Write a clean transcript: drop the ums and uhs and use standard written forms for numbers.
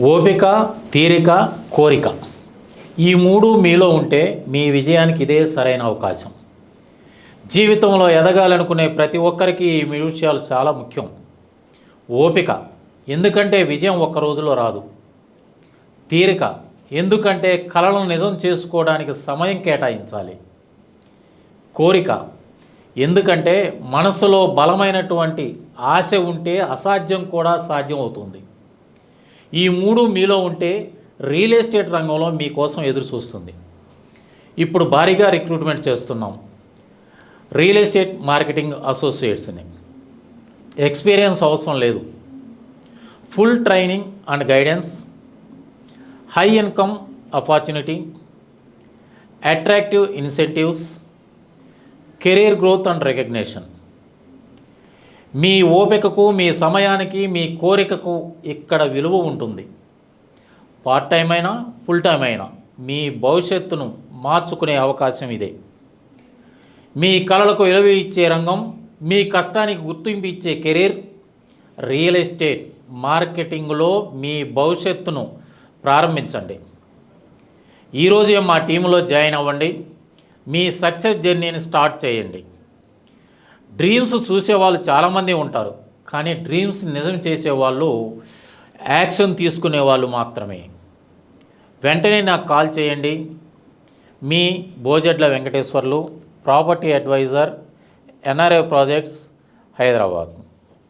ఓపిక, తీరిక, కోరిక ఈ మూడు మీలో ఉంటే మీ విజయానికి ఇదే సరైన అవకాశం. జీవితంలో ఎదగాలనుకునే ప్రతి ఒక్కరికి ఈ విషయాలు చాలా ముఖ్యం. ఓపిక, ఎందుకంటే విజయం ఒక్క రోజులో రాదు. తీరిక, ఎందుకంటే కలలను నిజం చేసుకోవడానికి సమయం కేటాయించాలి. కోరిక, ఎందుకంటే మనసులో బలమైనటువంటి ఆశ ఉంటే అసాధ్యం కూడా సాధ్యం అవుతుంది. ఈ మూడు మీలో ఉంటే రియల్ ఎస్టేట్ రంగంలో మీకోసం ఎదురు చూస్తుంది. ఇప్పుడు భారీగా రిక్రూట్మెంట్ చేస్తున్నాం రియల్ ఎస్టేట్ మార్కెటింగ్ అసోసియేట్స్ని. ఎక్స్పీరియన్స్ అవసరం లేదు, full training and guidance, high income opportunity, attractive incentives, career growth and recognition. మీ ఓపికకు, మీ సమయానికి, మీ కోరికకు ఇక్కడ విలువ ఉంటుంది. పార్ట్ టైం అయినా ఫుల్ టైం అయినా మీ భవిష్యత్తును మార్చుకునే అవకాశం ఇదే. మీ కళలకు విలువ ఇచ్చే రంగం, మీ కష్టానికి గుర్తింపు ఇచ్చే కెరీర్, రియల్ ఎస్టేట్ మార్కెటింగ్లో మీ భవిష్యత్తును ప్రారంభించండి. ఈరోజే మా టీంలో జాయిన్ అవ్వండి. మీ సక్సెస్ జర్నీని స్టార్ట్ చేయండి. డ్రీమ్స్ చూసేవాళ్ళు చాలామంది ఉంటారు, కానీ డ్రీమ్స్ నిజం చేసేవాళ్ళు, యాక్షన్ తీసుకునే వాళ్ళు మాత్రమే. వెంటనే నాకు కాల్ చేయండి. మీ Bojedla Venkateswarlu, property advisor, NRI projects, Hyderabad.